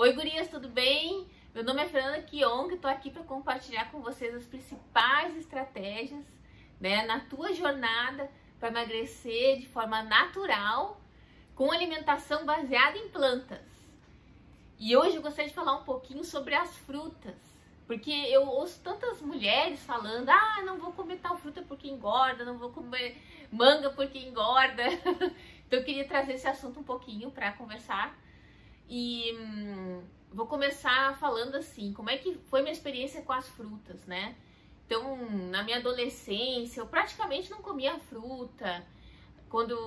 Oi, gurias, tudo bem? Meu nome é Fernanda Kiong, eu tô aqui para compartilhar com vocês as principais estratégias, na tua jornada para emagrecer de forma natural, com alimentação baseada em plantas. E hoje eu gostaria de falar um pouquinho sobre as frutas, porque eu ouço tantas mulheres falando: ah, não vou comer tal fruta porque engorda, não vou comer manga porque engorda. Então eu queria trazer esse assunto um pouquinho para conversar. E vou começar falando assim, como é que foi minha experiência com as frutas, né? Então, na minha adolescência, eu praticamente não comia fruta. Quando,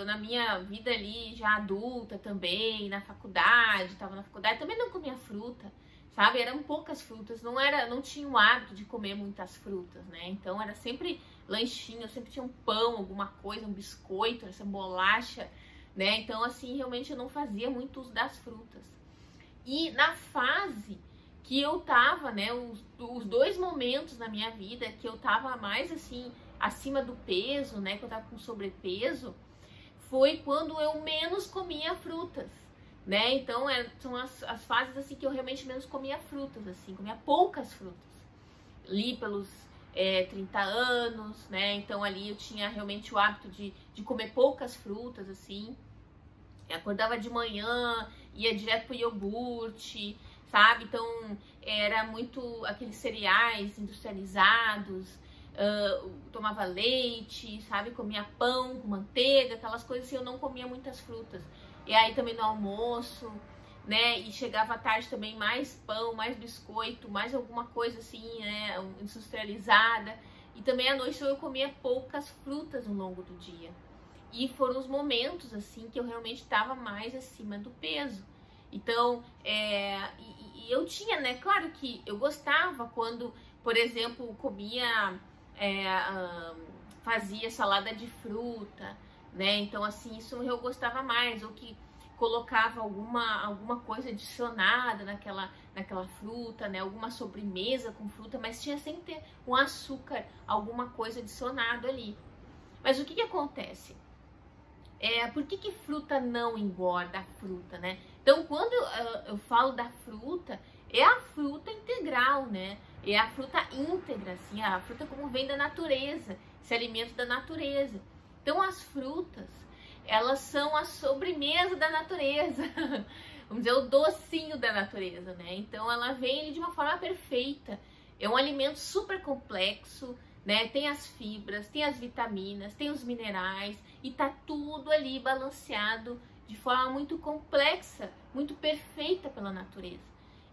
na minha vida ali, já adulta também, na faculdade, estava na faculdade, também não comia fruta, sabe? Eram poucas frutas, não tinha o hábito de comer muitas frutas, né? Então, era sempre lanchinho, sempre tinha um pão, alguma coisa, um biscoito, essa bolacha, né? Então, assim, realmente eu não fazia muito uso das frutas. E na fase que eu tava, né, os dois momentos na minha vida que eu tava mais, assim, acima do peso, né, que eu tava com sobrepeso, foi quando eu menos comia frutas, né? Então, são as fases, assim, que eu realmente menos comia frutas, assim, comia poucas frutas. Ali pelos 30 anos, né? Então ali eu tinha realmente o hábito de comer poucas frutas, assim. Eu acordava de manhã, ia direto pro iogurte, sabe? Então era muito aqueles cereais industrializados, tomava leite, sabe? Comia pão com manteiga, aquelas coisas assim, eu não comia muitas frutas. E aí também no almoço, né? E chegava à tarde também mais pão, mais biscoito, mais alguma coisa assim, né? Industrializada. E também à noite eu comia poucas frutas ao longo do dia. E foram os momentos assim que eu realmente estava mais acima do peso. Então, eu tinha, né? Claro que eu gostava quando, por exemplo, comia, fazia salada de fruta, né? Então, assim, isso eu gostava mais. Ou que colocava alguma coisa adicionada naquela fruta, né? Alguma sobremesa com fruta, mas tinha sempre ter um açúcar, alguma coisa adicionado ali. Mas o que acontece? Por que fruta não engorda a fruta, né? Então, quando eu falo da fruta, é a fruta integral, né? É a fruta íntegra, assim, a fruta como vem da natureza, esse alimento da natureza. Então, as frutas, elas são a sobremesa da natureza, vamos dizer, o docinho da natureza, né? Então, ela vem de uma forma perfeita, é um alimento super complexo, né? Tem as fibras, tem as vitaminas, tem os minerais e tá tudo ali balanceado de forma muito complexa, muito perfeita pela natureza.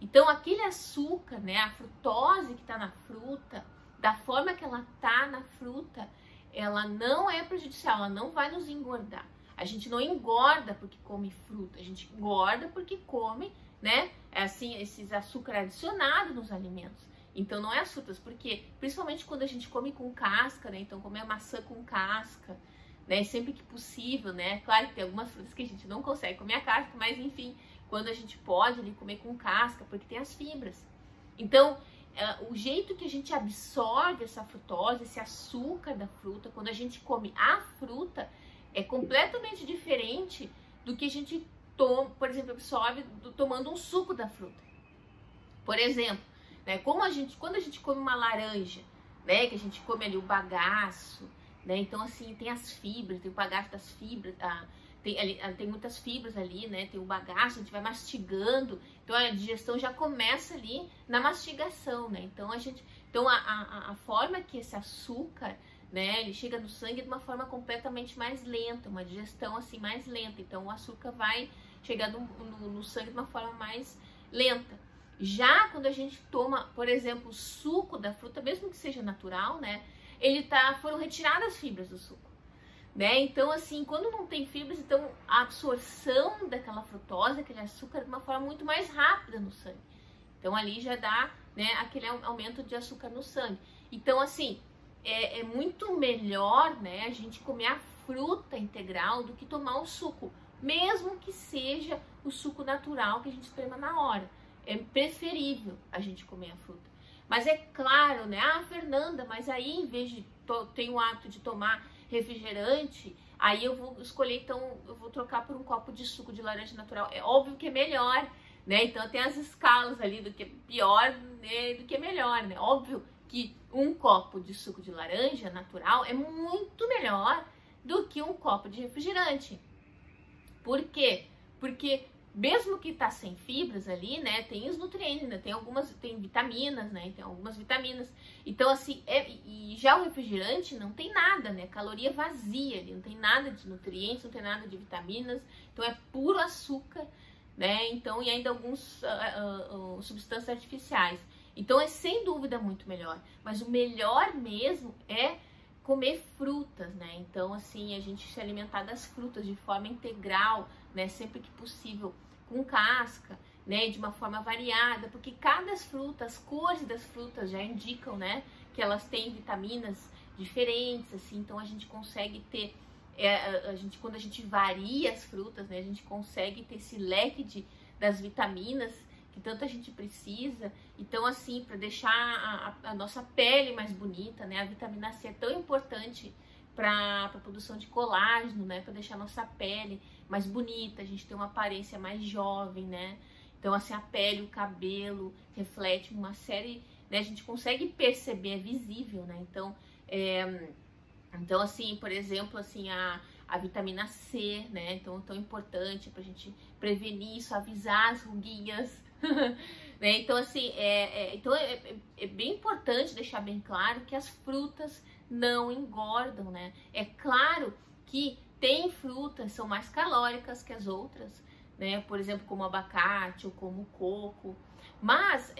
Então aquele açúcar, né, a frutose que tá na fruta, da forma que ela tá na fruta, ela não é prejudicial, ela não vai nos engordar. A gente não engorda porque come fruta, a gente engorda porque come, né, assim, esses açúcar adicionados nos alimentos. Então não é as frutas, porque principalmente quando a gente come com casca, né? Então comer maçã com casca, né? Sempre que possível, né? Claro que tem algumas frutas que a gente não consegue comer a casca, mas enfim, quando a gente pode ali comer com casca, porque tem as fibras. Então, o jeito que a gente absorve essa frutose, esse açúcar da fruta, quando a gente come a fruta, é completamente diferente do que a gente toma, por exemplo, absorve tomando um suco da fruta. Por exemplo, né, quando a gente come uma laranja, né, que a gente come ali o bagaço, né, então assim, tem as fibras, tem o bagaço das fibras, tem muitas fibras ali, né, tem o bagaço, a gente vai mastigando, então a digestão já começa ali na mastigação, né, então a forma que esse açúcar, né, ele chega no sangue de uma forma completamente mais lenta, uma digestão assim mais lenta, então o açúcar vai chegar no sangue de uma forma mais lenta. Já quando a gente toma, por exemplo, o suco da fruta, mesmo que seja natural, né, foram retiradas as fibras do suco, né? Então, assim, quando não tem fibras, então a absorção daquela frutose, aquele açúcar, de uma forma muito mais rápida no sangue. Então, ali já dá, né, aquele aumento de açúcar no sangue. Então, assim, é muito melhor, né, a gente comer a fruta integral do que tomar o suco, mesmo que seja o suco natural que a gente esprema na hora. É preferível a gente comer a fruta. Mas é claro, né? Ah, Fernanda, mas aí em vez de ter o hábito de tomar refrigerante, aí eu vou escolher, então, eu vou trocar por um copo de suco de laranja natural. É óbvio que é melhor, né? Então tem as escalas ali do que é pior, né, do que é melhor, né? Óbvio que um copo de suco de laranja natural é muito melhor do que um copo de refrigerante. Por quê? Porque mesmo que tá sem fibras ali, né, tem os nutrientes, né, tem vitaminas, né, tem algumas vitaminas. Então, assim, e já o refrigerante não tem nada, né, caloria vazia, ele não tem nada de nutrientes, não tem nada de vitaminas, então é puro açúcar, né, então, e ainda alguns substâncias artificiais. Então, é sem dúvida muito melhor, mas o melhor mesmo é comer frutas, né? Então, assim, a gente se alimentar das frutas de forma integral, né? Sempre que possível, com casca, né? De uma forma variada, porque cada fruta, as cores das frutas já indicam, né? Que elas têm vitaminas diferentes, assim. Então, a gente consegue ter, quando a gente varia as frutas, né? A gente consegue ter esse leque das vitaminas que tanta gente precisa. Então, assim, para deixar a nossa pele mais bonita, né? A vitamina C é tão importante para a produção de colágeno, né? Para deixar a nossa pele mais bonita, a gente ter uma aparência mais jovem, né? Então, assim, a pele, o cabelo reflete uma série, né? A gente consegue perceber, é visível, né? Então, assim, por exemplo, assim, a vitamina C, né? Então, tão importante pra gente prevenir, suavizar as ruguinhas, né? Então, assim, é bem importante deixar bem claro que as frutas não engordam, né? É claro que tem frutas que são mais calóricas que as outras, né? Por exemplo, como o abacate ou como o coco. Mas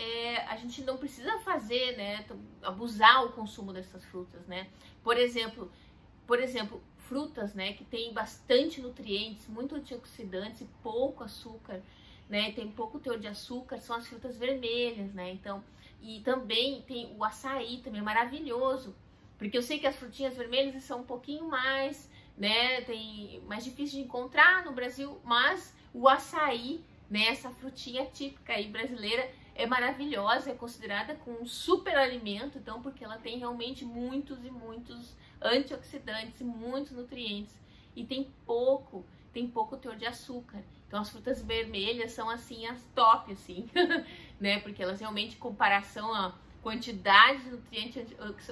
a gente não precisa fazer, né? Abusar o consumo dessas frutas, né? Por exemplo, frutas, né? Que tem bastante nutrientes, muito antioxidantes e pouco açúcar, né? Tem pouco teor de açúcar, são as frutas vermelhas, né? Então, e também tem o açaí, também é maravilhoso, porque eu sei que as frutinhas vermelhas são um pouquinho mais, né? Tem mais difícil de encontrar no Brasil, mas o açaí, né? Essa frutinha típica aí brasileira é maravilhosa, é considerada como um super alimento, então, porque ela tem realmente muitos e muitos antioxidantes, muitos nutrientes e tem pouco teor de açúcar. Então as frutas vermelhas são assim as top, assim, né? Porque elas realmente, em comparação à quantidade de nutrientes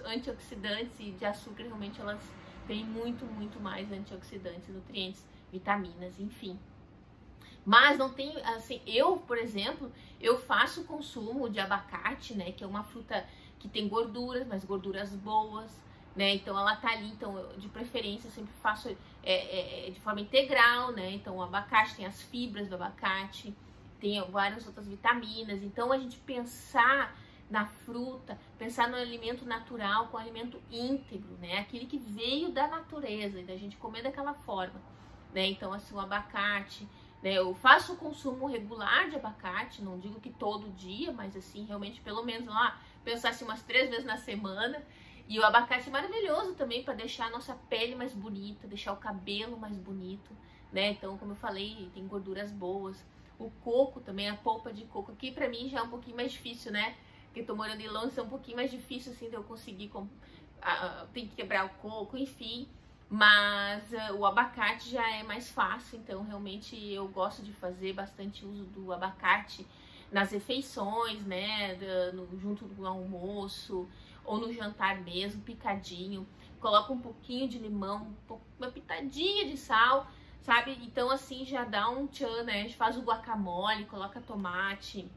antioxidantes e de açúcar, realmente elas têm muito mais antioxidantes, nutrientes, vitaminas, enfim. Mas não tem, assim, eu, por exemplo, eu faço consumo de abacate, né? Que é uma fruta que tem gorduras, mas gorduras boas, né? Então ela tá ali, então eu, de preferência eu sempre faço de forma integral, né? Então o abacate tem as fibras do abacate, tem várias outras vitaminas. Então a gente pensar na fruta, pensar no alimento natural, com alimento íntegro, né? Aquele que veio da natureza e da gente comer daquela forma, né? Então assim, o abacate, né? Eu faço o consumo regular de abacate, não digo que todo dia, mas assim, realmente pelo menos lá, pensar assim umas 3 vezes na semana. E o abacate é maravilhoso também para deixar a nossa pele mais bonita, deixar o cabelo mais bonito, né? Então, como eu falei, tem gorduras boas. O coco também, a polpa de coco aqui pra mim já é um pouquinho mais difícil, né? Porque eu tô morando em Londres, é um pouquinho mais difícil assim de eu conseguir, tem que quebrar o coco, enfim. Mas o abacate já é mais fácil, então realmente eu gosto de fazer bastante uso do abacate nas refeições, né? Junto do almoço ou no jantar mesmo, picadinho. Coloca um pouquinho de limão, uma pitadinha de sal, sabe? Então assim já dá um tchan, né? A gente faz o guacamole, coloca tomate,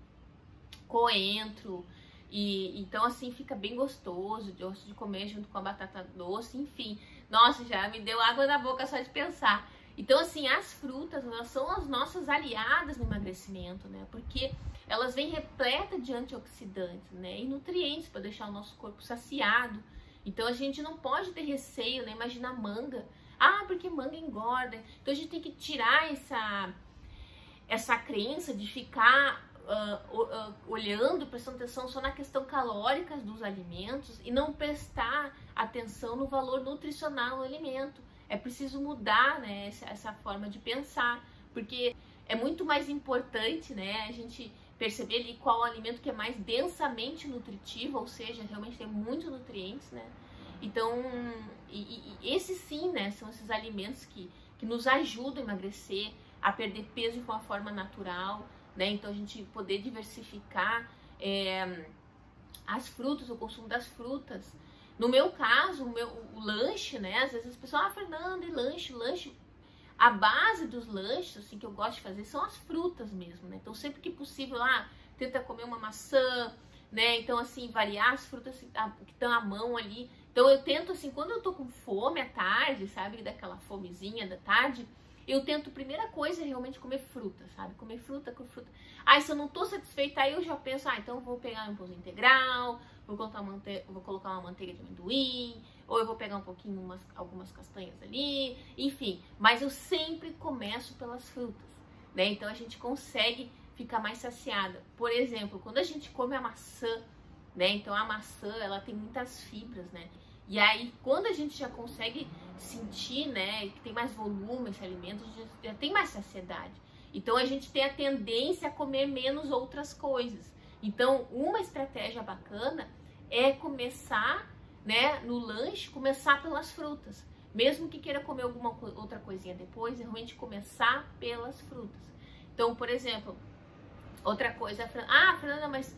coentro, e então assim fica bem gostoso, gosto de comer junto com a batata doce, enfim. Nossa, já me deu água na boca só de pensar. Então assim, as frutas, elas são as nossas aliadas no emagrecimento, né? Porque elas vêm repletas de antioxidantes, né? E nutrientes para deixar o nosso corpo saciado. Então a gente não pode ter receio, né? Imagina manga. Ah, porque manga engorda. Então a gente tem que tirar essa crença de ficar olhando, prestando atenção só na questão calórica dos alimentos e não prestar atenção no valor nutricional do alimento. É preciso mudar, né, essa forma de pensar, porque é muito mais importante, né, a gente perceber ali qual o alimento que é mais densamente nutritivo, ou seja, realmente tem muitos nutrientes, né? Então, esses sim, né, são esses alimentos que nos ajudam a emagrecer, a perder peso de uma forma natural, né? Então a gente poder diversificar as frutas, o consumo das frutas. No meu caso, o lanche, né? Às vezes as pessoas, Fernanda, e lanche. A base dos lanches, assim, que eu gosto de fazer são as frutas mesmo, né? Então sempre que possível, tenta comer uma maçã, né? Então, assim, variar as frutas que estão à mão ali. Então eu tento, assim, quando eu tô com fome à tarde, sabe? Daquela fomezinha da tarde, eu tento, primeira coisa, realmente comer fruta, sabe? Comer fruta com fruta. Se eu não tô satisfeita, aí eu já penso, então eu vou pegar um pão integral, vou colocar uma manteiga de amendoim, ou eu vou pegar um pouquinho, algumas castanhas ali, enfim. Mas eu sempre começo pelas frutas, né? Então a gente consegue ficar mais saciada. Por exemplo, quando a gente come a maçã, né? Então a maçã, ela tem muitas fibras, né? E aí, quando a gente já consegue sentir, né, que tem mais volume esse alimento, a gente já tem mais saciedade. Então, a gente tem a tendência a comer menos outras coisas. Então, uma estratégia bacana é começar, né, no lanche, começar pelas frutas. Mesmo que queira comer alguma outra coisinha depois, realmente começar pelas frutas. Então, por exemplo, outra coisa, Fernanda, mas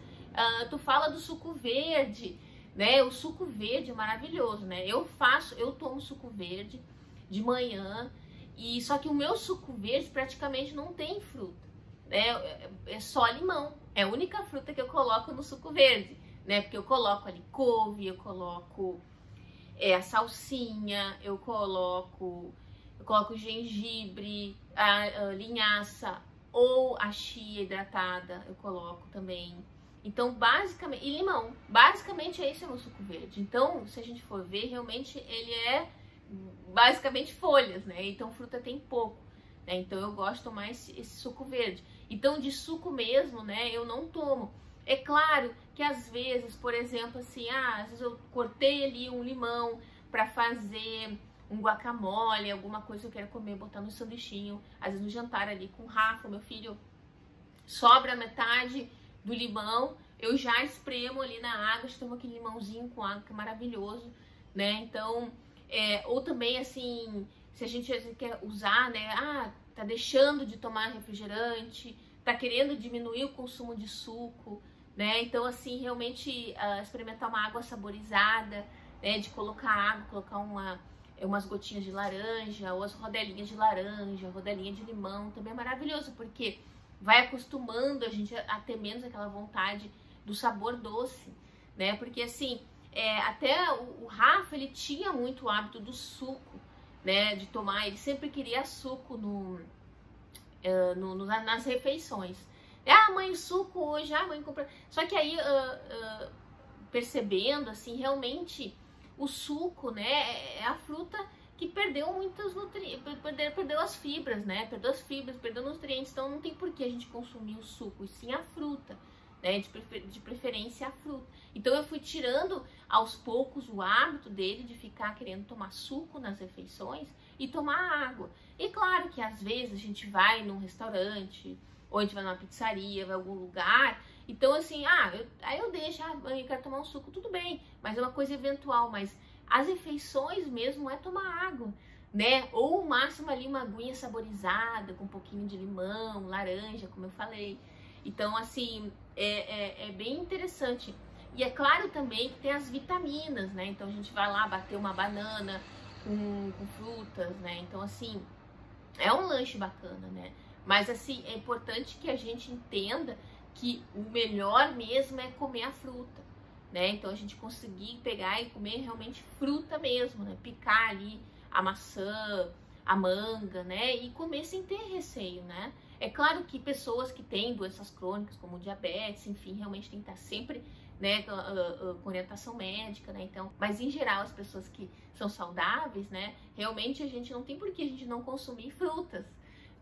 tu fala do suco verde, né? O suco verde é maravilhoso, né? Eu tomo suco verde de manhã, e só que o meu suco verde praticamente não tem fruta, né? É só limão. É a única fruta que eu coloco no suco verde, né? Porque eu coloco ali couve, eu coloco a salsinha, eu coloco gengibre, a linhaça ou a chia hidratada, eu coloco também. Então, basicamente, e limão, basicamente esse é o meu suco verde. Então, se a gente for ver, realmente ele é basicamente folhas, né? Então, fruta tem pouco, né? Então, eu gosto de tomar esse suco verde. Então, de suco mesmo, né, eu não tomo. É claro que às vezes, por exemplo, assim, às vezes eu cortei ali um limão para fazer um guacamole, alguma coisa que eu quero comer, botar no sanduichinho, às vezes no jantar ali com o Rafa, meu filho, sobra metade do limão, eu já espremo ali na água, tomo aquele limãozinho com água, que é maravilhoso, né? Então, ou também assim, se a gente quer usar, né? Tá deixando de tomar refrigerante, tá querendo diminuir o consumo de suco, né? Então, assim, realmente experimentar uma água saborizada, né? De colocar água, colocar umas gotinhas de laranja, ou as rodelinhas de laranja, rodelinha de limão, também é maravilhoso, porque vai acostumando a gente a ter menos aquela vontade do sabor doce, né? Porque assim, até o Rafa, ele tinha muito o hábito do suco, né? De tomar, ele sempre queria suco nas refeições. Mãe, suco hoje, mãe, compra. Só que aí, percebendo, assim, realmente, o suco, né, é a fruta que perdeu muitos nutrientes, perdeu as fibras, né? Perdeu as fibras, perdeu nutrientes, então não tem por que a gente consumir o suco, e sim a fruta, né? De preferência a fruta. Então eu fui tirando aos poucos o hábito dele de ficar querendo tomar suco nas refeições e tomar água. E claro que às vezes a gente vai num restaurante, ou a gente vai numa pizzaria, vai em algum lugar, então assim, aí eu deixo, eu quero tomar um suco, tudo bem, mas é uma coisa eventual, mas as refeições mesmo é tomar água, né? Ou o máximo ali uma aguinha saborizada, com um pouquinho de limão, laranja, como eu falei. Então, assim, é bem interessante. E é claro também que tem as vitaminas, né? Então a gente vai lá bater uma banana com frutas, né? Então, assim, é um lanche bacana, né? Mas, assim, é importante que a gente entenda que o melhor mesmo é comer a fruta, né? Então a gente conseguir pegar e comer realmente fruta mesmo, né? Picar ali a maçã, a manga, né? E comer sem ter receio, né? É claro que pessoas que têm doenças crônicas, como diabetes, enfim, realmente tem que estar sempre, né, com orientação médica, né? Então, mas em geral as pessoas que são saudáveis, né? Realmente a gente não tem por que a gente não consumir frutas,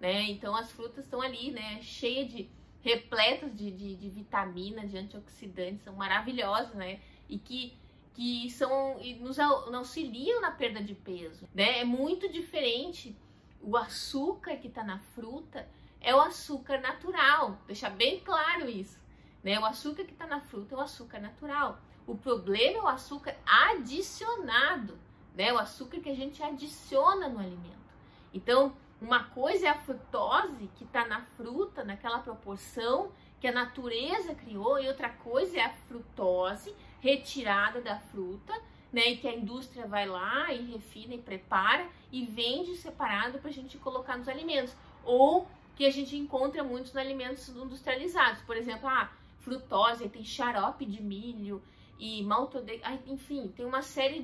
né? Então as frutas estão ali, né? Repletas de vitaminas, de antioxidantes, são maravilhosas, né? E que nos auxiliam na perda de peso, né? É muito diferente o açúcar que tá na fruta, é o açúcar natural, deixar bem claro isso, né? O açúcar que tá na fruta é o açúcar natural. O problema é o açúcar adicionado, né? O açúcar que a gente adiciona no alimento. Então, Uma coisa é a frutose que está na fruta, naquela proporção que a natureza criou, e outra coisa é a frutose retirada da fruta, né, e que a indústria vai lá e refina e prepara e vende separado para a gente colocar nos alimentos, ou que a gente encontra muitos nos alimentos industrializados, por exemplo, frutose, tem xarope de milho e maltodextrina, enfim, tem uma série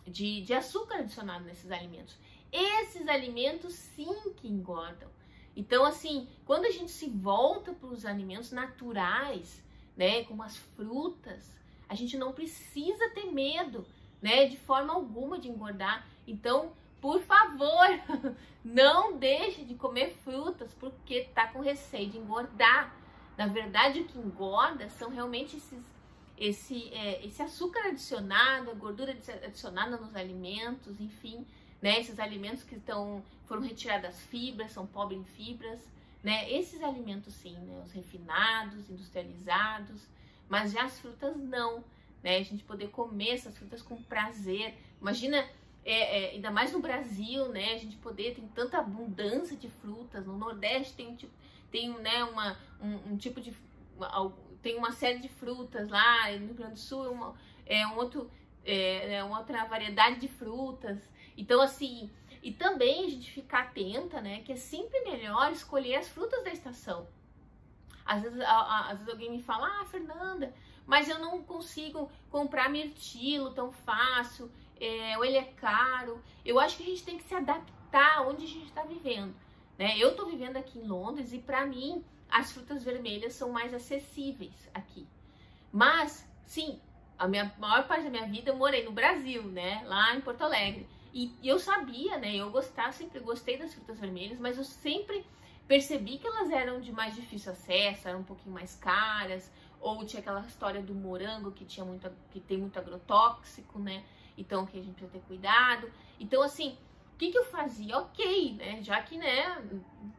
de açúcar adicionado nesses alimentos. Esses alimentos sim que engordam. Então, assim, quando a gente se volta para os alimentos naturais, né, como as frutas, a gente não precisa ter medo, né, de forma alguma de engordar. Então, por favor, não deixe de comer frutas porque tá com receio de engordar. Na verdade, o que engorda são realmente esse açúcar adicionado, a gordura adicionada nos alimentos, enfim, né, esses alimentos que foram retiradas as fibras, são pobres em fibras, né, esses alimentos sim, né, os refinados, industrializados, mas já as frutas não, né, a gente poder comer essas frutas com prazer. Imagina, ainda mais no Brasil, né, a gente tem tanta abundância de frutas. No Nordeste tem né, tem uma série de frutas lá, no Rio Grande do Sul uma outra variedade de frutas. Então, assim, e também a gente ficar atenta, né, que é sempre melhor escolher as frutas da estação. Às vezes alguém me fala, Fernanda, mas eu não consigo comprar mirtilo tão fácil, ou ele é caro. Eu acho que a gente tem que se adaptar onde a gente está vivendo, né? Eu estou vivendo aqui em Londres e para mim as frutas vermelhas são mais acessíveis aqui. Mas, sim, a maior parte da minha vida eu morei no Brasil, né? Lá em Porto Alegre. E eu sabia, né? Sempre gostei das frutas vermelhas, mas eu sempre percebi que elas eram de mais difícil acesso, eram um pouquinho mais caras, ou tinha aquela história do morango que tem muito agrotóxico, né? Então que a gente precisa ter cuidado. Então, assim, o que eu fazia? Ok, né? Já que, né,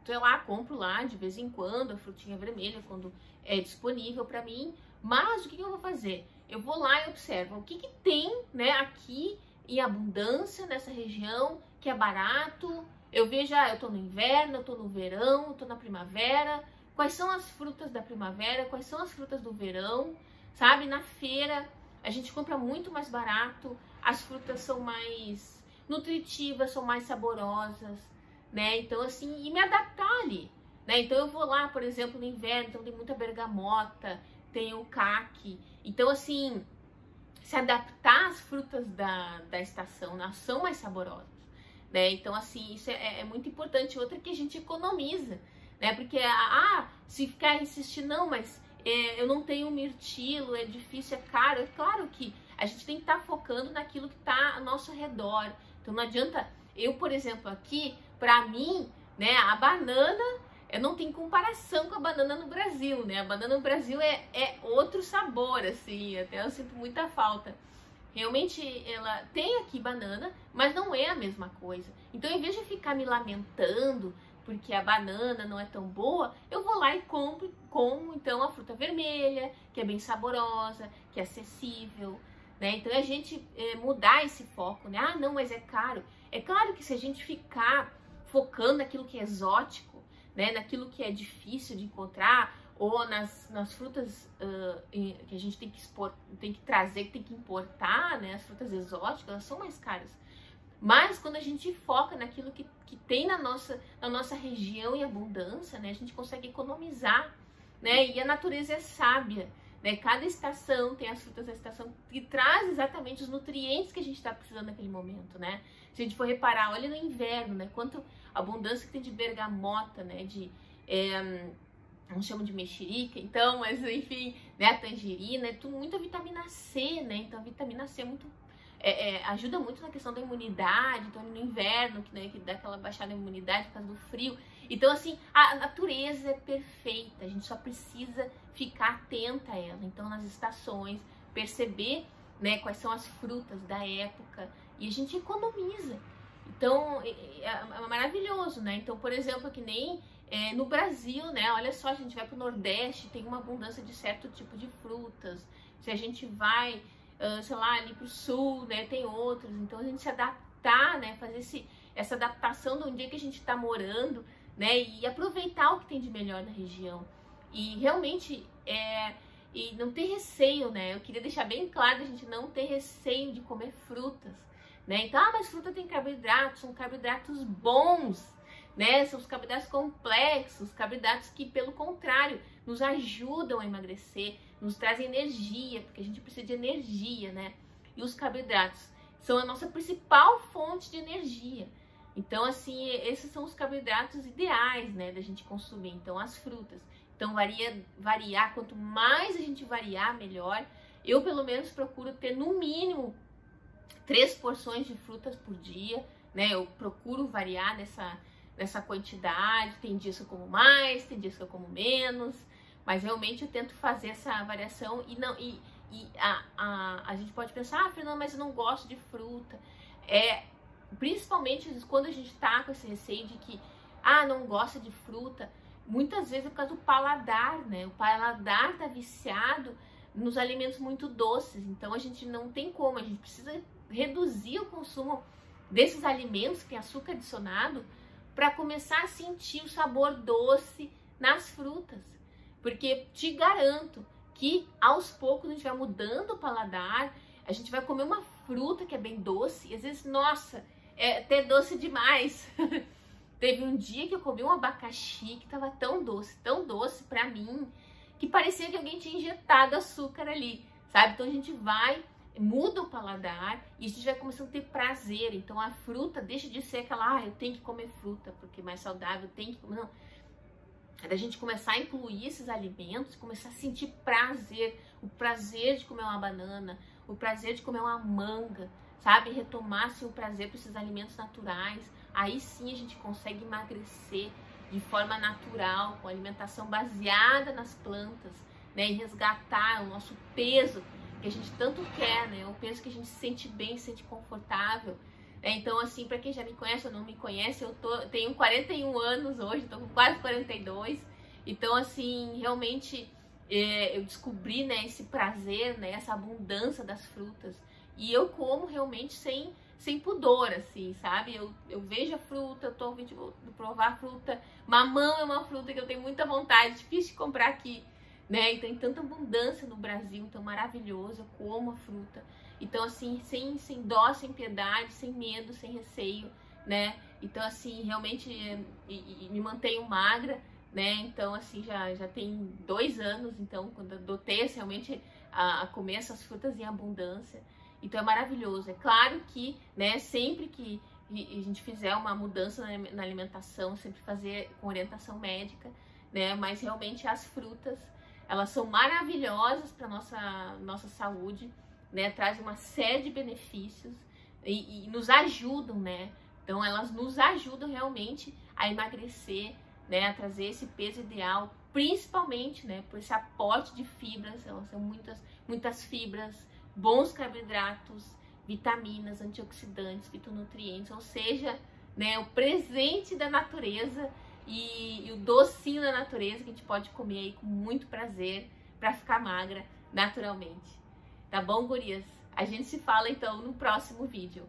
sei lá, compro lá de vez em quando a frutinha vermelha quando é disponível para mim. Mas o que eu vou fazer? Eu vou lá e observo o que tem, né, aqui em abundância nessa região, que é barato. Eu vejo, eu tô no inverno, eu tô no verão, eu tô na primavera. Quais são as frutas da primavera? Quais são as frutas do verão? Sabe, na feira a gente compra muito mais barato. As frutas são mais nutritivas, são mais saborosas, né? Então, assim, e me adaptar ali, né? Então eu vou lá, por exemplo, no inverno, então tem muita bergamota, tem o caqui. Então, assim, se adaptar às frutas da estação, né? São mais saborosas, né? Então, assim, isso é muito importante. Outra que a gente economiza, né? Porque, se ficar insistindo, não, mas eu não tenho mirtilo, é difícil, é caro. É claro que a gente tem que estar focando naquilo que está ao nosso redor. Então, não adianta, por exemplo, aqui, para mim, né, a banana, não tem comparação com a banana no Brasil, né? A banana no Brasil é outro sabor, assim, até eu sinto muita falta. Realmente, ela tem aqui banana, mas não é a mesma coisa. Então, em vez de ficar me lamentando porque a banana não é tão boa, eu vou lá e como então a fruta vermelha, que é bem saborosa, que é acessível, né? Então, a gente mudar esse foco, né? Não, mas é caro. É claro que se a gente ficar focando naquilo que é exótico, né? Naquilo que é difícil de encontrar, ou nas frutas que a gente tem que trazer, que tem que importar, né? As frutas exóticas, elas são mais caras. Mas quando a gente foca naquilo que tem na nossa região em abundância, né? A gente consegue economizar, né? E a natureza é sábia, né? Cada estação tem as frutas da estação que traz exatamente os nutrientes que a gente está precisando naquele momento, né? Se a gente for reparar, olha no inverno, né? Quanto abundância que tem de bergamota, né? Não chamo de mexerica, então, mas enfim, né? A tangerina, muita vitamina C, né? Então a vitamina C ajuda muito na questão da imunidade. Então no inverno, que dá aquela baixada na imunidade por causa do frio. Então, assim, a natureza é perfeita, a gente só precisa ficar atenta a ela. Então, nas estações, perceber, né, quais são as frutas da época, e a gente economiza. Então, é maravilhoso, né? Então, por exemplo, que nem no Brasil, né? Olha só, a gente vai para o Nordeste, tem uma abundância de certo tipo de frutas. Se a gente vai, sei lá, ali para o Sul, né? Tem outras. Então, a gente se adaptar, né? Fazer essa adaptação de onde é que a gente está morando, né? E aproveitar o que tem de melhor na região. E realmente, e não ter receio, né? Eu queria deixar bem claro a gente não ter receio de comer frutas, né? Então, mas fruta tem carboidratos, são carboidratos bons, né? São os carboidratos complexos, carboidratos que, pelo contrário, nos ajudam a emagrecer, nos trazem energia, porque a gente precisa de energia, né? E os carboidratos são a nossa principal fonte de energia. Então, assim, esses são os carboidratos ideais, né, da gente consumir. Então, as frutas. Então, variar, quanto mais a gente variar, melhor. Eu, pelo menos, procuro ter, no mínimo, 3 porções de frutas por dia, né? Eu procuro variar nessa quantidade. Tem dias que eu como mais, tem dias que eu como menos. Mas, realmente, eu tento fazer essa variação a gente pode pensar, Fernanda, mas eu não gosto de fruta. Principalmente quando a gente tá com esse receio de que, não gosta de fruta, muitas vezes é por causa do paladar, né? O paladar tá viciado nos alimentos muito doces, então a gente não tem como, a gente precisa reduzir o consumo desses alimentos que tem açúcar adicionado para começar a sentir o sabor doce nas frutas, porque te garanto que aos poucos a gente vai mudando o paladar, a gente vai comer uma fruta que é bem doce, e às vezes, nossa, é até doce demais. Teve um dia que eu comi um abacaxi que tava tão doce pra mim, que parecia que alguém tinha injetado açúcar ali, sabe? Então a gente muda o paladar e a gente vai começando a ter prazer. Então a fruta deixa de ser aquela, eu tenho que comer fruta porque é mais saudável, eu tenho que comer. Não. É da gente começar a incluir esses alimentos, começar a sentir prazer, o prazer de comer uma banana, o prazer de comer uma manga, sabe? Retomar assim, o prazer por esses alimentos naturais. Aí sim a gente consegue emagrecer de forma natural, com alimentação baseada nas plantas, né? E resgatar o nosso peso que a gente tanto quer, né? O peso que a gente se sente bem, se sente confortável. Então, assim, para quem já me conhece ou não me conhece, eu tenho 41 anos hoje, estou com quase 42. Então, assim, realmente eu descobri, né, esse prazer, né, essa abundância das frutas. E eu como realmente sem pudor, assim, sabe? Eu vejo a fruta, eu tô de provar a fruta. Mamão é uma fruta que eu tenho muita vontade, difícil de comprar aqui, né? E tem tanta abundância no Brasil, então maravilhoso, eu como a fruta. Então, assim, sem dó, sem piedade, sem medo, sem receio, né? Então, assim, realmente me mantenho magra, né? Então, assim, já tem 2 anos, então, quando eu adotei realmente a comer essas frutas em abundância. Então, é maravilhoso. É claro que, né, sempre que a gente fizer uma mudança na alimentação, sempre fazer com orientação médica, né? Mas, realmente, as frutas, elas são maravilhosas para nossa saúde, né, traz uma série de benefícios e nos ajudam, né? Então elas nos ajudam realmente a emagrecer, né, a trazer esse peso ideal, principalmente, né, por esse aporte de fibras. Elas são muitas fibras, bons carboidratos, vitaminas, antioxidantes, fitonutrientes, ou seja, né, o presente da natureza e o docinho da natureza que a gente pode comer aí com muito prazer para ficar magra naturalmente. Tá bom, gurias? A gente se fala então no próximo vídeo.